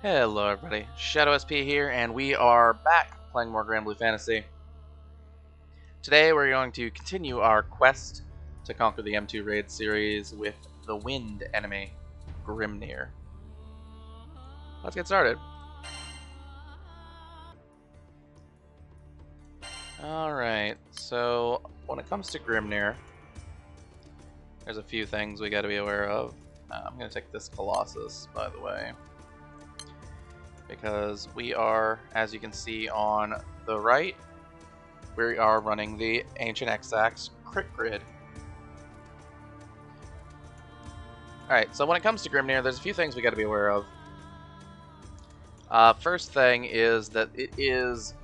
Hello everybody, Shadow SP here, and we are back playing more Granblue Fantasy. Today we're going to continue our quest to conquer the M2 raid series with the wind enemy, Grimnir. Let's get started. Alright, so when it comes to Grimnir, there's a few things we gotta be aware of. I'm gonna take this Colossus, by the way, because we are, as you can see on the right, we are running the Ancient Exax Crit Grid. Alright, so when it comes to Grimnir, there's a few things we got to be aware of. First thing is that it is,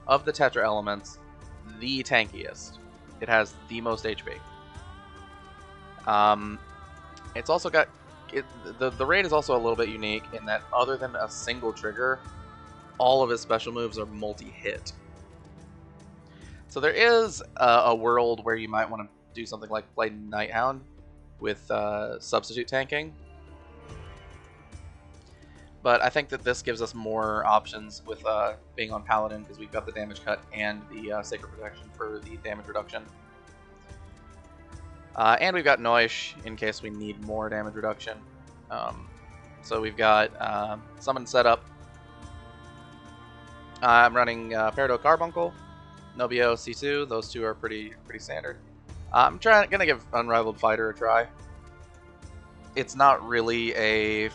of the tetra elements, the tankiest. It has the most HP. It's also got... The raid is also a little bit unique in that other than a single trigger, all of his special moves are multi-hit. So there is a world where you might want to do something like play Nighthound with substitute tanking. But I think that this gives us more options with being on Paladin, because we've got the damage cut and the Sacred Protection for the damage reduction. And we've got Noish in case we need more damage reduction. So we've got Summon Setup. I'm running Peridot Carbuncle, Nobio C2. Those two are pretty standard. I'm gonna give Unrivaled Fighter a try. It's not really a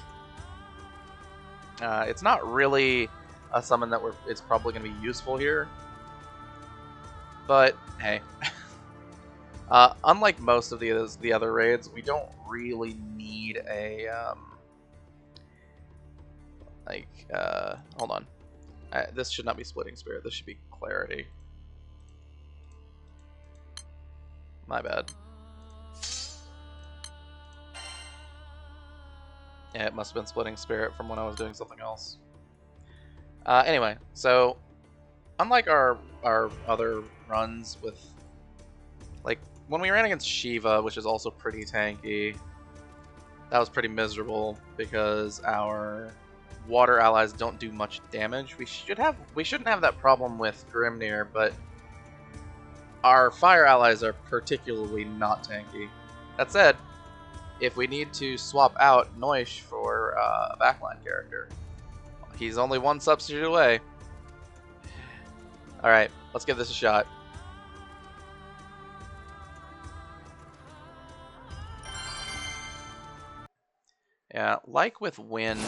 summon that it's probably gonna be useful here. But hey. Unlike most of the other raids, we don't really need a hold on. This should not be Splitting Spirit. This should be Clarity. My bad. Yeah, it must have been Splitting Spirit from when I was doing something else. Anyway, so unlike our other runs with, like, when we ran against Shiva, which is also pretty tanky, that was pretty miserable because our water allies don't do much damage. We shouldn't have that problem with Grimnir, but our fire allies are particularly not tanky. That said, if we need to swap out Noish for a backline character, he's only one substitute away. Alright, let's give this a shot. Yeah, like with wind,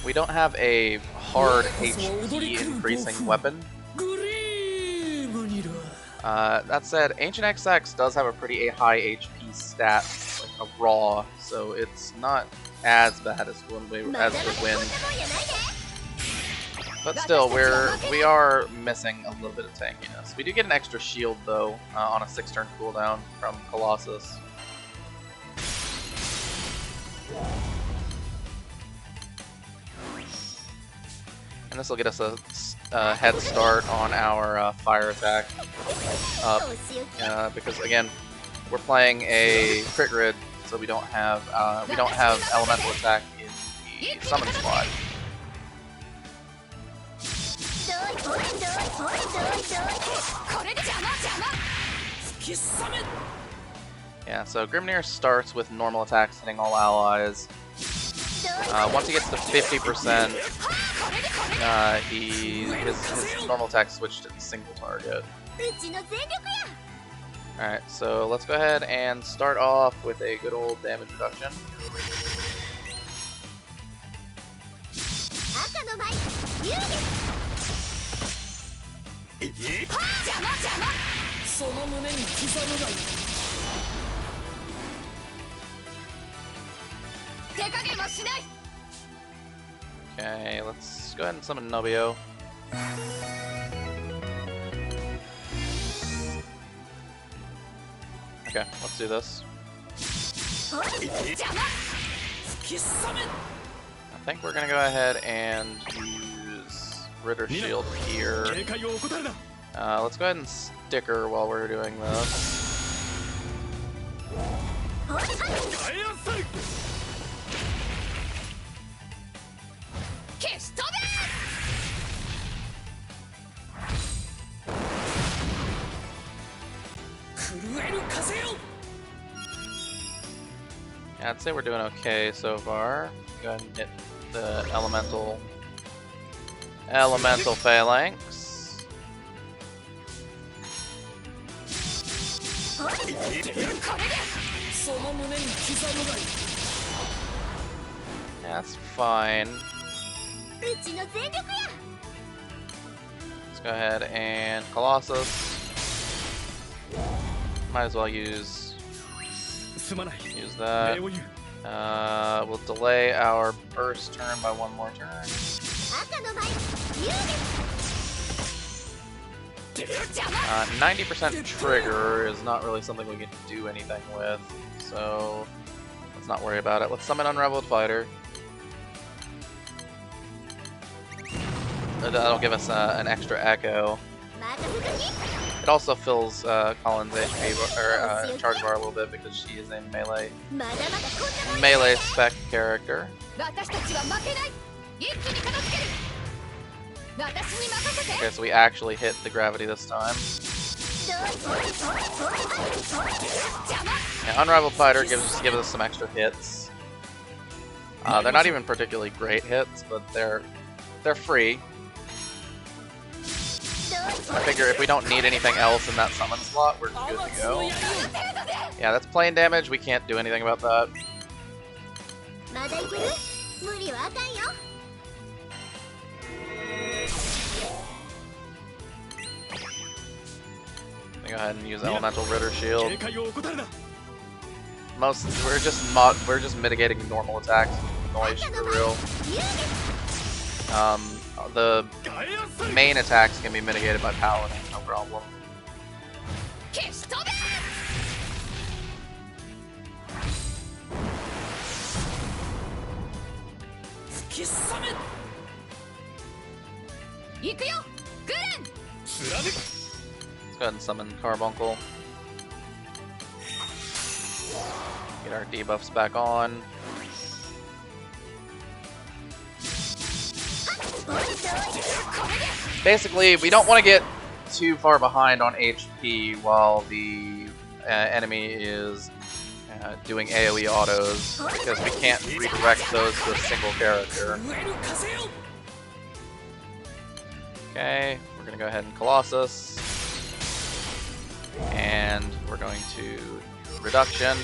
we don't have a hard HP increasing weapon. That said, Ancient XX does have a pretty high HP stat, like a raw, so it's not as bad as with wind. But still, we are missing a little bit of tankiness. We do get an extra shield though on a 6-turn cooldown from Colossus. And this will get us a head start on our fire attack, because again, we're playing a crit grid, so we don't have elemental attack in the summon squad. Yeah, so Grimnir starts with normal attacks hitting all allies. Once he gets to 50%, his normal attack switched to single target. Alright, so let's go ahead and start off with a good old damage reduction. Okay, let's go ahead and summon Nobio. Okay, let's do this. I think we're gonna go ahead and use Ritter's Shield here. Let's go ahead and sticker while we're doing this. Yeah, I'd say we're doing okay so far. Go ahead and hit the elemental phalanx. Yeah, that's fine. Let's go ahead and Colossus. Might as well use that. We'll delay our burst turn by one more turn. 90% trigger is not really something we can do anything with, so let's not worry about it. Let's summon Unraveled Fighter. That'll give us an extra echo. It also fills Colin's HP or charge bar a little bit because she is a melee spec character. Okay, so we actually hit the gravity this time. Yeah, Unraveled Fighter gives us some extra hits. They're not even particularly great hits, but they're free. I figure if we don't need anything else in that summon slot, we're good to go. Yeah, that's plain damage. We can't do anything about that. Go ahead and use Elemental Ritter Shield. We're just mitigating normal attacks with noise for real. The main attacks can be mitigated by Paladin, no problem. Let's go ahead and summon Carbuncle. Get our debuffs back on. Basically, we don't want to get too far behind on HP while the enemy is doing AoE autos, because we can't redirect those to a single character. Okay, we're going to go ahead and Colossus. And we're going to Reduction.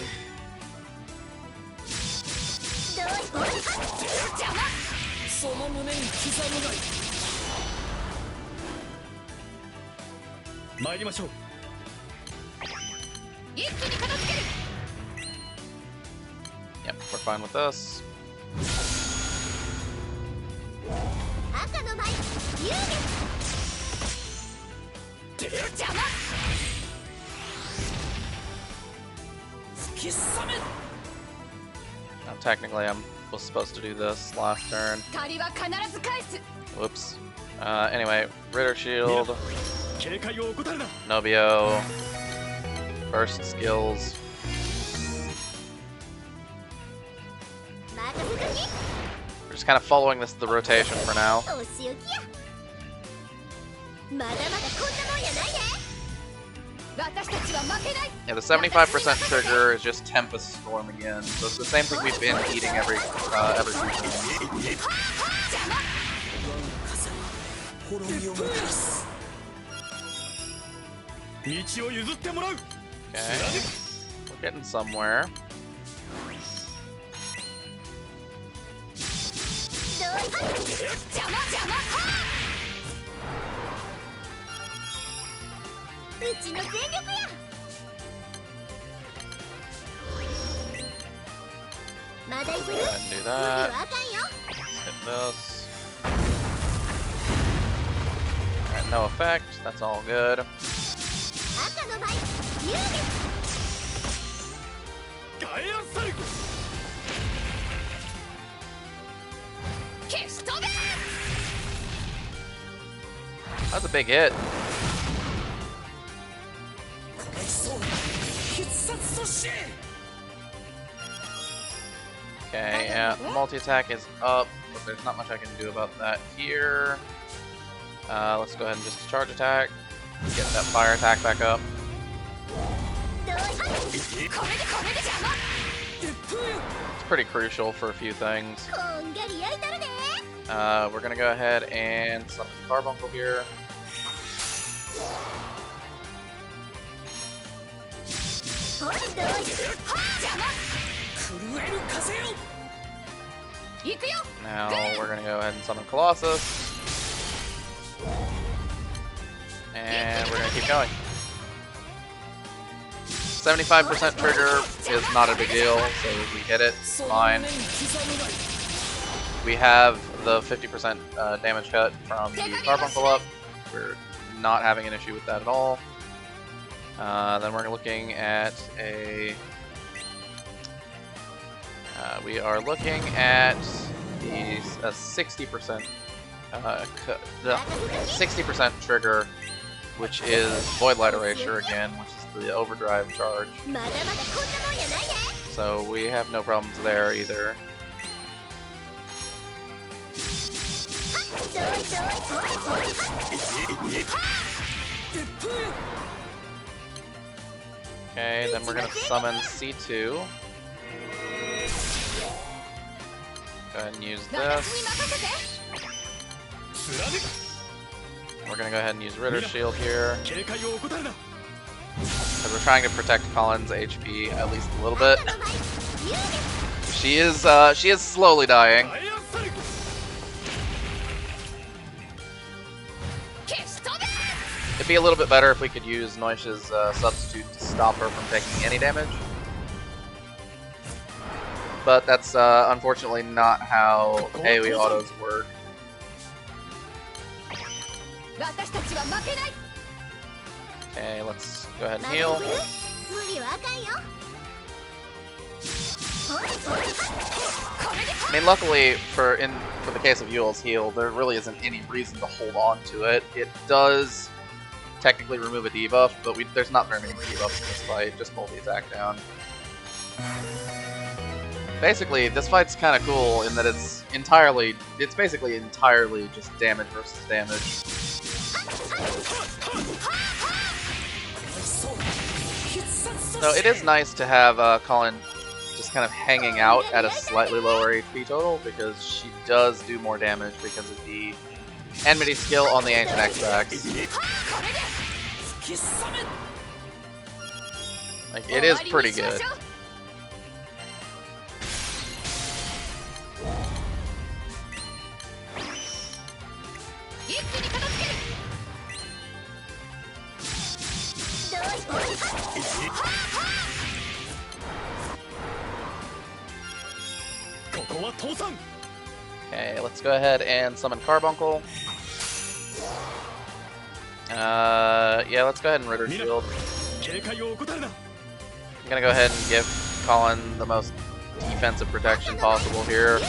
Yep, we're fine with this. Now, technically, I was supposed to do this last turn. Whoops. Anyway, Ritter Shield, Nobio, burst skills. We're just kind of following the rotation for now. Yeah, the 75% trigger is just Tempest Storm again, so it's the same thing we've been eating every few turns. Okay, we're getting somewhere. Go ahead and do that. Hit this. Alright, no effect. That's all good. That's a big hit. Okay, yeah, multi-attack is up, but there's not much I can do about that here. Let's go ahead and just charge attack. Get that fire attack back up. pretty crucial for a few things. We're gonna go ahead and summon Carbuncle here. Now we're gonna go ahead and summon Colossus. And we're gonna keep going. 75% trigger is not a big deal, so if we hit it, fine. We have the 50% damage cut from the Carbuncle up. We're not having an issue with that at all. Then we're looking at a... we are looking at the 60% 60% trigger, which is Void Light Erasure again, which is the overdrive charge. So we have no problems there either. Okay, then we're gonna summon C2. Go ahead and use this. We're gonna go ahead and use Ritter's Shield here, because we're trying to protect Colin's HP at least a little bit. She is slowly dying. It'd be a little bit better if we could use Noish's substitute to stop her from taking any damage. But that's unfortunately not how AoE autos work. Okay, let's go ahead and heal. I mean, luckily for the case of Yule's heal, there really isn't any reason to hold on to it. It does technically remove a debuff, but there's not very many debuffs in this fight. Just multi-attack down. Basically, this fight's kind of cool in that it's basically entirely just damage versus damage. So it is nice to have Colin just kind of hanging out at a slightly lower HP total, because she does do more damage because of the enmity skill on the Ancient Extracts. Like, it is pretty good. Okay, let's go ahead and summon Carbuncle. Yeah, let's go ahead and Ritter's Shield. I'm gonna go ahead and give Colin the most defensive protection possible here.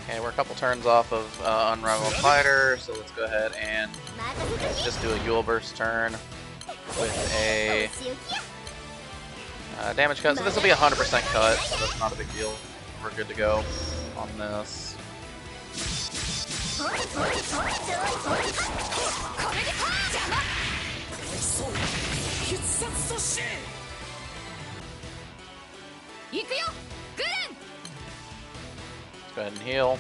Okay, we're a couple turns off of Unrivaled Fighter, so let's go ahead and just do a Yule Burst turn with a damage cut. So this will be 100% cut, so that's not a big deal. We're good to go on this. Let's go ahead and heal.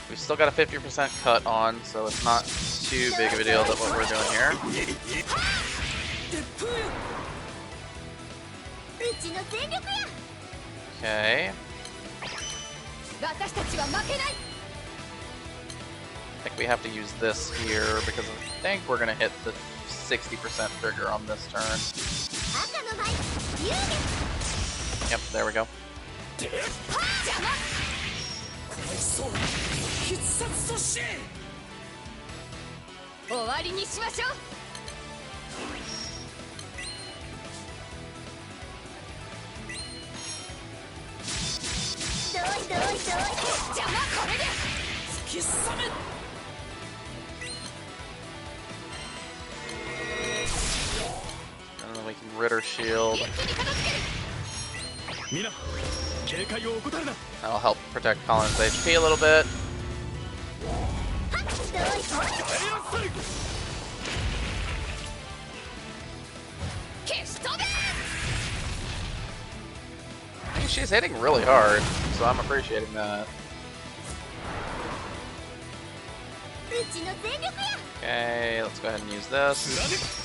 We've still got a 50% cut on, so it's not too big of a deal that what we're doing here. Okay. I think we have to use this here because I think we're going to hit the 60% trigger on this turn. Yep, there we go. Ritter Shield. That'll help protect Colin's HP a little bit. I mean, she's hitting really hard, so I'm appreciating that. Okay, let's go ahead and use this.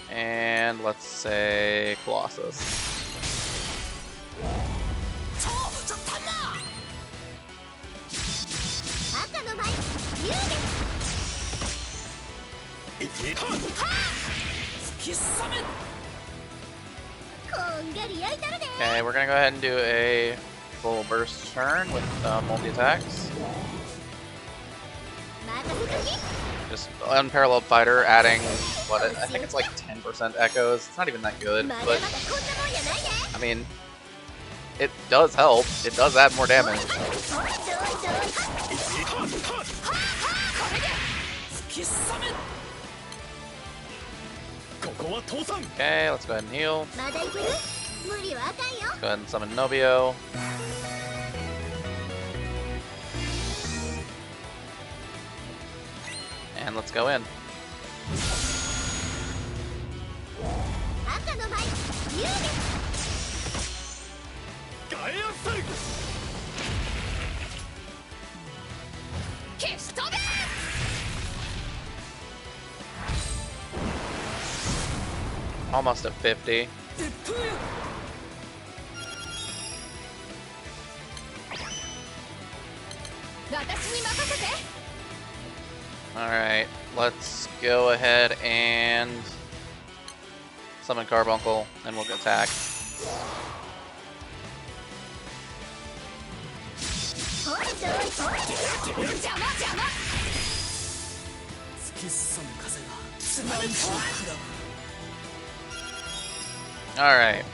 And let's say Colossus. Okay, we're gonna go ahead and do a full burst turn with multi-attacks. Just unparalleled fighter, adding what I think it's like 10% echoes. It's not even that good, but I mean, it does help. It does add more damage. Okay, let's go ahead and heal. Let's go ahead and summon Nobio. And let's go in. Almost at 50. Alright, let's go ahead and summon Carbuncle, and we'll attack. Alright.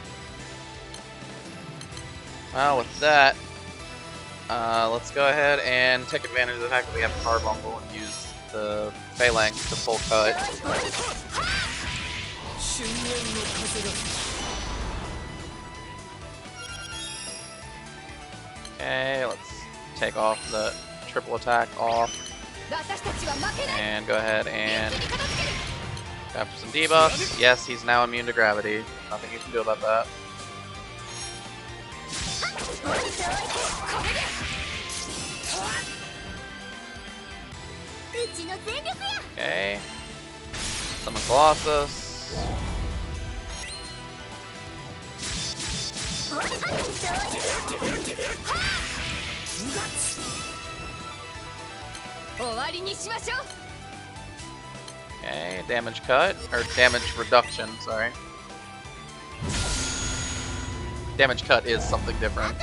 Well, with that, let's go ahead and take advantage of the fact that we have Carbuncle and use the Phalanx to full cut. Okay, let's take off the triple attack off. And go ahead and go after some debuffs. Yes, he's now immune to gravity. Nothing you can do about that. Okay. Summon Colossus. Okay, damage cut, or damage reduction, sorry. Damage cut is something different.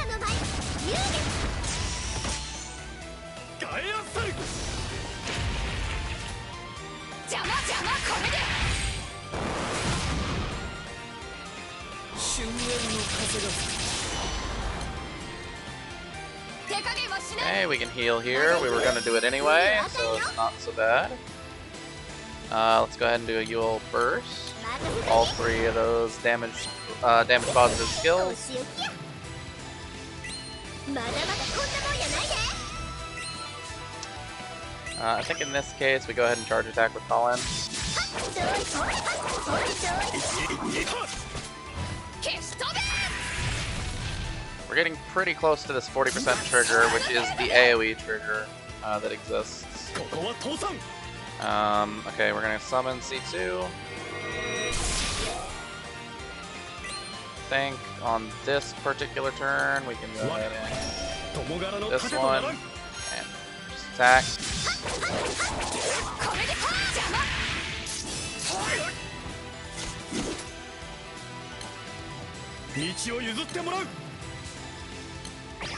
Okay, we can heal here. We were going to do it anyway, so it's not so bad. Let's go ahead and do a Yule Burst. All three of those damage positive skills. I think in this case we go ahead and charge attack with Colin. We're getting pretty close to this 40% trigger, which is the AoE trigger that exists. Okay, we're gonna summon C2. I think on this particular turn we can go ahead and do this one and just attack.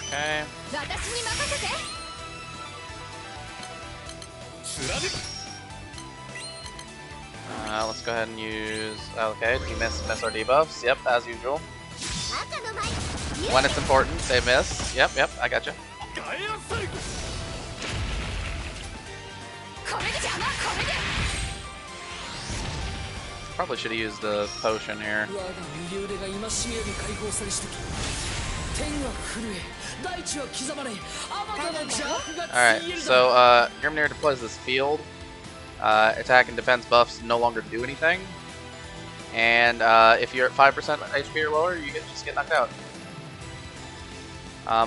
Okay. Let's go ahead and use. Okay, you miss our debuffs. Yep, as usual. When it's important, they miss. Yep, I gotcha. Probably should have used the potion here. Alright, so Grimnir deploys this field. Attack and defense buffs no longer do anything. And if you're at 5% HP or lower, you just get knocked out.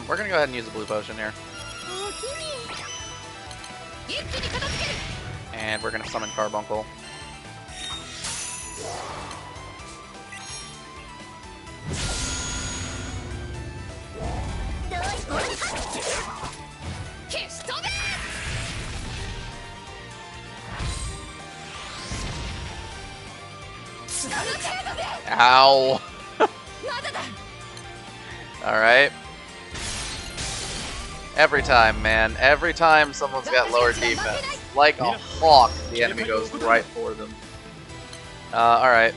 We're gonna go ahead and use the blue potion here. And we're gonna summon Carbuncle. Ow! Alright. Every time, man. Every time someone's got lower defense, like a hawk, the enemy goes right for them. Alright.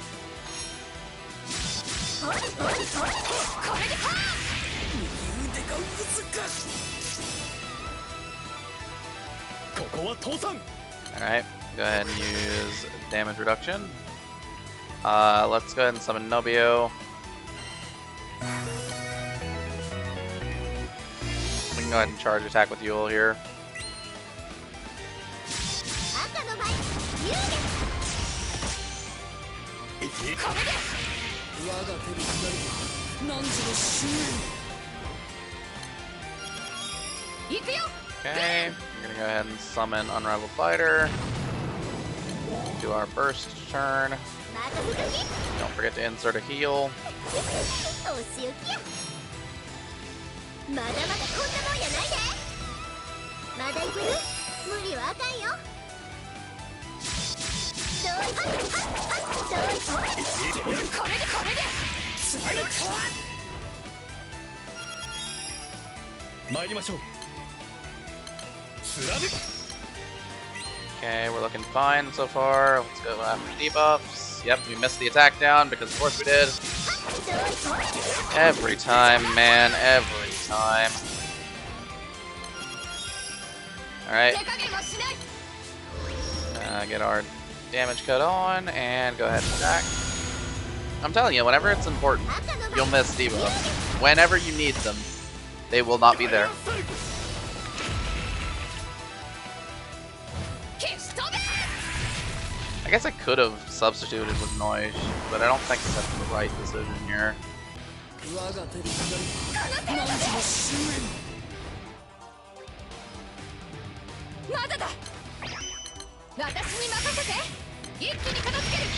Alright, go ahead and use damage reduction. Let's go ahead and summon Nobio. We can go ahead and charge attack with Yule here. Okay, we're gonna go ahead and summon Unrivaled Fighter. Do our first turn. Don't forget to insert a heal. Okay, we're looking fine so far. Let's go after debuffs. Yep, we missed the attack down because of course we did. Every time, man, every time. Alright. Get our damage cut on and go ahead and attack. I'm telling you, whenever it's important, you'll miss debuffs. Whenever you need them, they will not be there. I guess I could have substituted with Noise, but I don't think that's the right decision here.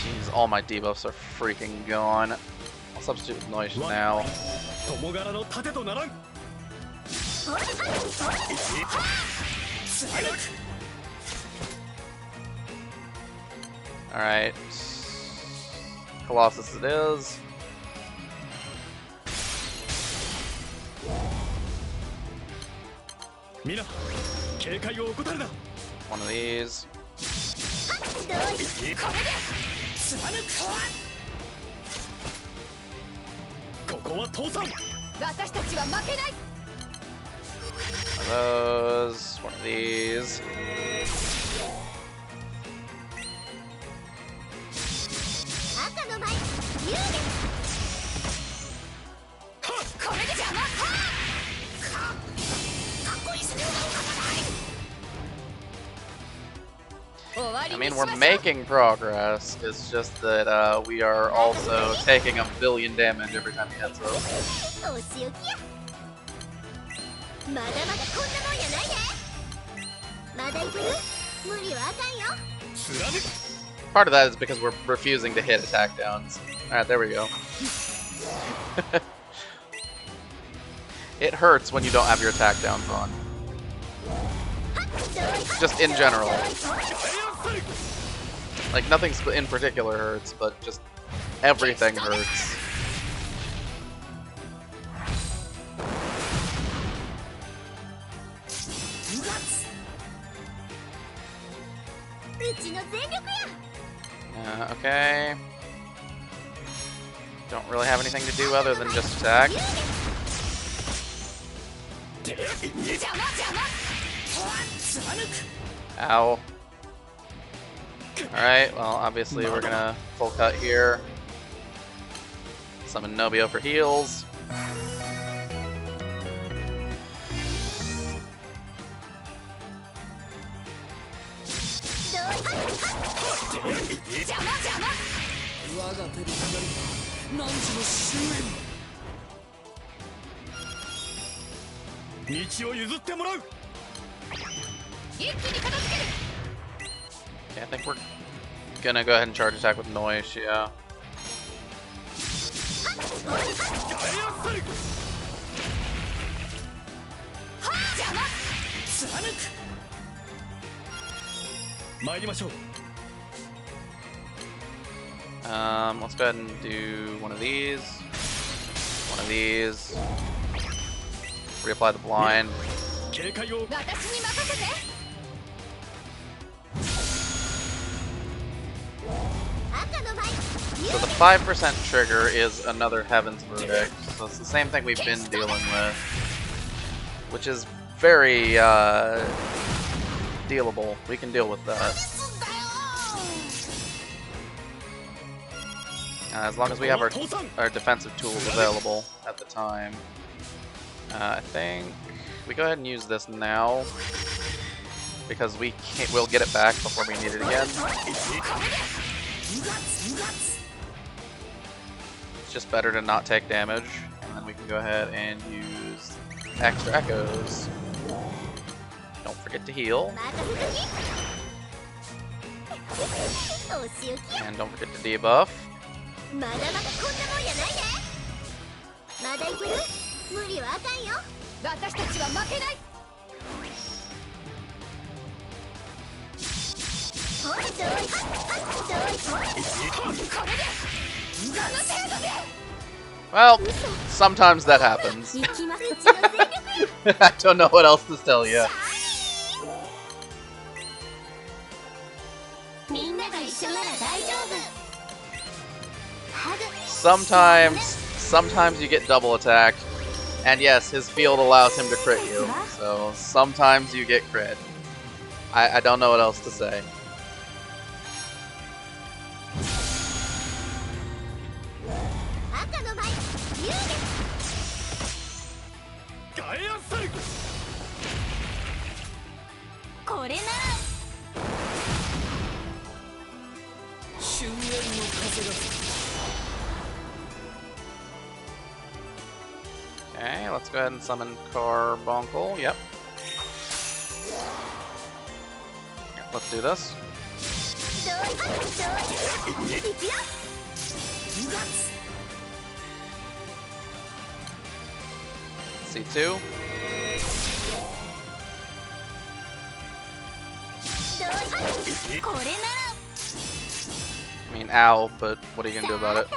Jeez, all my debuffs are freaking gone. I'll substitute with Noise now. Alright. Colossus it is. One of these. One of those. One of these. I mean, we're making progress. It's just that we are also taking 1 billion damage every time he hits us. Part of that is because we're refusing to hit attack downs. Alright, there we go. It hurts when you don't have your attack downs on. Just in general. Like, nothing in particular hurts, but just everything hurts. Okay. Don't really have anything to do other than just attack. Ow. Alright, well, obviously we're gonna full cut here. Summon Nobio for heals. Okay, I think we're gonna go ahead and charge attack with Noise, yeah. Let's go ahead and do one of these. One of these. Reapply the blind. So the 5% trigger is another Heaven's Verdict. So it's the same thing we've been dealing with, which is very dealable. We can deal with that. As long as we have our defensive tools available at the time. I think we go ahead and use this now because we'll get it back before we need it again. It's just better to not take damage, and then we can go ahead and use extra echoes. Don't forget to heal. And don't forget to debuff. Well, sometimes that happens. I don't know what else to tell you. Sometimes you get double attacked, and yes, his field allows him to crit you. So sometimes you get crit. I don't know what else to say. Okay, let's go ahead and summon Carbuncle. Yep. Let's do this. C2. I mean, ow, but what are you gonna do about it?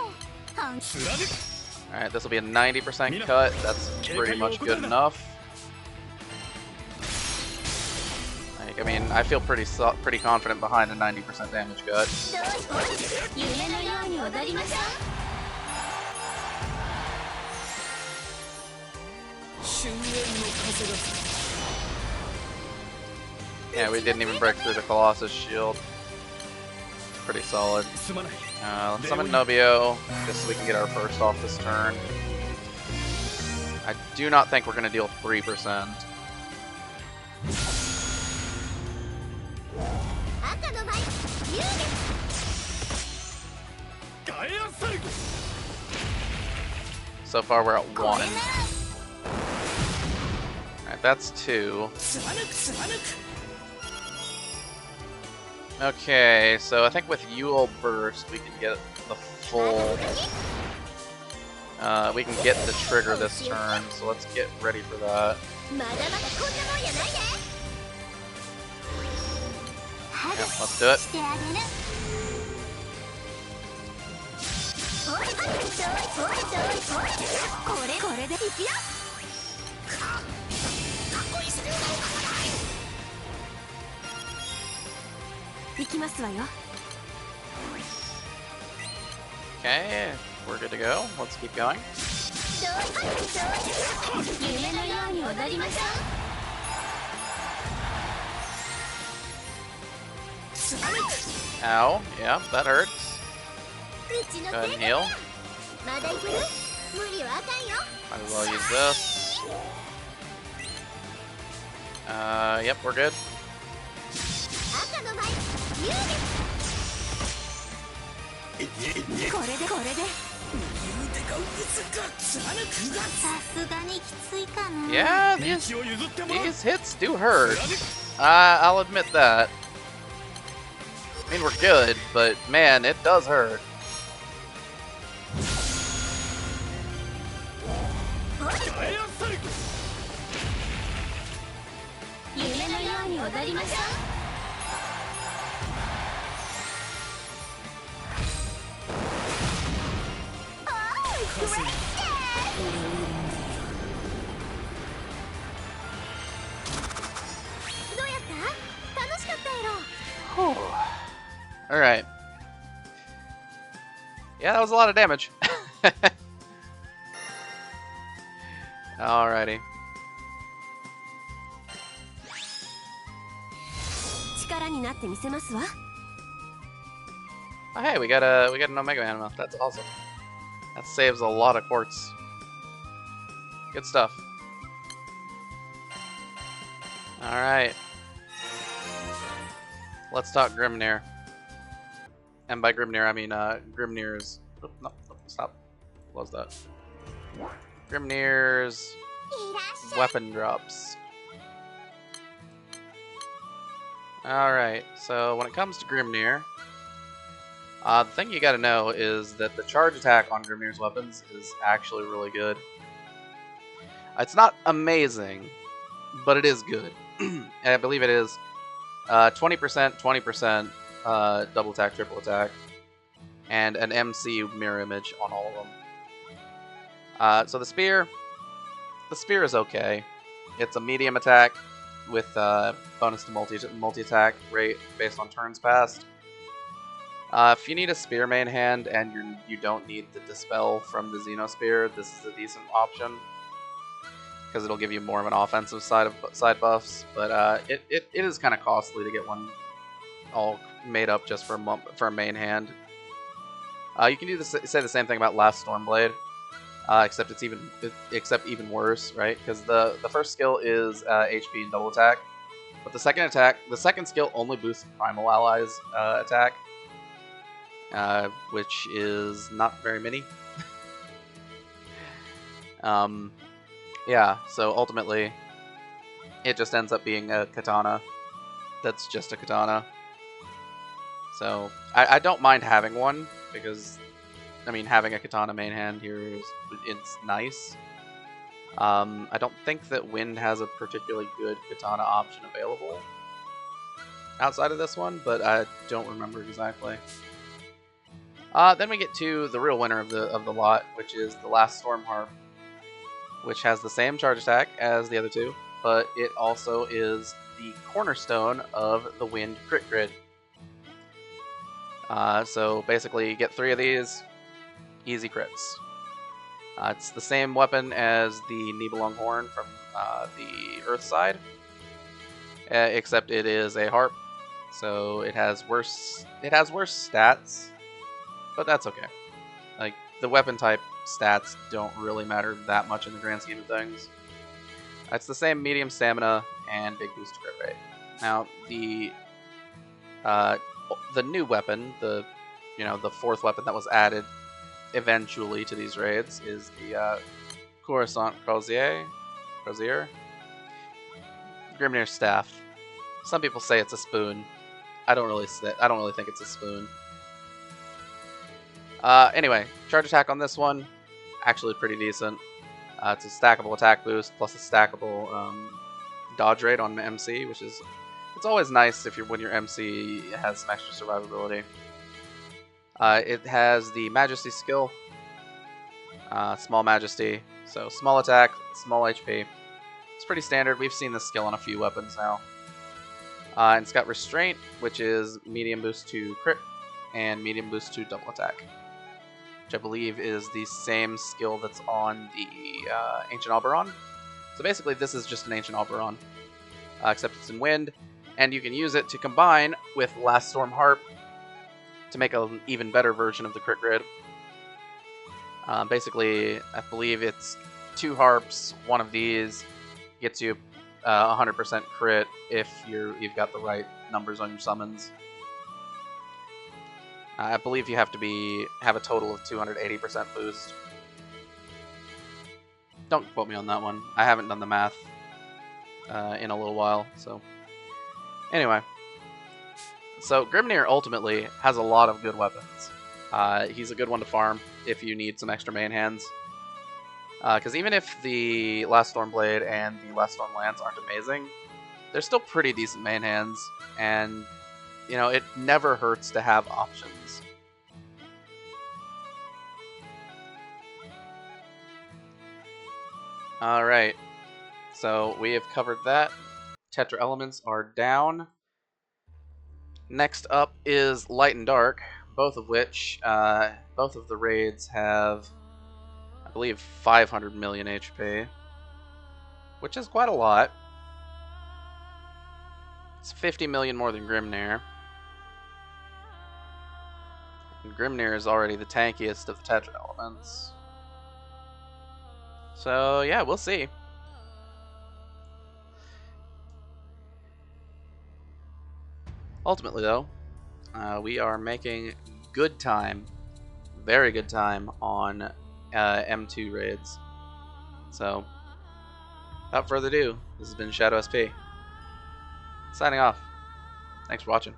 Alright, this will be a 90% cut. That's pretty much good enough. Like, I mean, I feel pretty confident behind a 90% damage cut. Yeah, we didn't even break through the Colossus shield. Pretty solid. Let's summon Nobio, just so we can get our first off this turn. I do not think we're going to deal 3%. So far we're at 1. Alright, that's 2. Okay, so I think with Yule Burst we can get the full... we can get the trigger this turn, so let's get ready for that. Yep, let's do it. Okay, we're good to go. Let's keep going. Ow. Yeah, that hurts. Go ahead and heal. Might as well use this. Yep, we're good. Yeah, these hits do hurt. I'll admit that. I mean, we're good, but man, it does hurt. Alright. Yeah, that was a lot of damage. Alrighty. Oh, hey, we got an Omega Anima. That's awesome. That saves a lot of quartz. Good stuff. Alright. Let's talk Grimnir. And by Grimnir, I mean Grimnir's... Oh, no, stop. Close that. Grimnir's weapon drops. Alright, so when it comes to Grimnir, the thing you gotta know is that the charge attack on Grimnir's weapons is actually really good. It's not amazing, but it is good. And I believe it is 20%, 20%, double attack, triple attack, and an MC mirror image on all of them. So the spear is okay. It's a medium attack with bonus to multi-attack rate based on turns passed. If you need a spear main hand and you don't need the dispel from the Xenospear, this is a decent option because it'll give you more of an offensive side buffs. But it is kind of costly to get one all made up just for a main hand. You can say the same thing about Last Stormblade, except it's even worse, right? Because the first skill is HP and double attack, but the second skill only boosts Primal Allies attack, which is not very many. Yeah, so ultimately, it just ends up being a katana. That's just a katana. So I don't mind having one because, I mean, having a katana main hand here it's nice. I don't think that Wind has a particularly good katana option available outside of this one, but I don't remember exactly. Then we get to the real winner of the lot, which is the Last Storm Harp, which has the same charge attack as the other two, but it also is the cornerstone of the Wind crit grid. So basically, you get 3 of these, easy crits. It's the same weapon as the Nibelung Horn from the Earth side, except it is a harp, so it has worse stats, but that's okay. Like, the weapon type stats don't really matter that much in the grand scheme of things. It's the same medium stamina and big boost to crit rate. Now the new weapon, the 4th weapon that was added eventually to these raids, is the Coruscant Crozier, Grimnir staff. Some people say it's a spoon. I don't really think it's a spoon. Anyway, charge attack on this one, actually pretty decent. It's a stackable attack boost plus a stackable dodge rate on MC, which is it's always nice when your MC has some extra survivability. It has the Majesty skill, Small Majesty, so small attack, small HP. It's pretty standard. We've seen this skill on a few weapons now. And it's got Restraint, which is medium boost to crit and medium boost to double attack, which I believe is the same skill that's on the Ancient Oberon. So basically, this is just an Ancient Oberon, except it's in Wind, and you can use it to combine with Last Storm Harp to make an even better version of the crit grid. Basically, I believe it's 2 harps, one of these gets you 100% crit if you've got the right numbers on your summons. I believe you have to have a total of 280% boost. Don't quote me on that one. I haven't done the math in a little while, so... Anyway. So, Grimnir ultimately has a lot of good weapons. He's a good one to farm if you need some extra main hands. Because even if the Last Storm Blade and the Last Storm Lance aren't amazing, they're still pretty decent main hands, and, you know, it never hurts to have options. Alright, so we have covered that. Tetra elements are down. Next up is Light and Dark, both of which, both of the raids have, I believe, 500 million HP, which is quite a lot. It's 50 million more than Grimnir. And Grimnir is already the tankiest of the Tetra elements. So, yeah, we'll see. Ultimately, though, we are making good time, very good time, on M2 raids. So, without further ado, this has been Shadow SP. Signing off. Thanks for watching.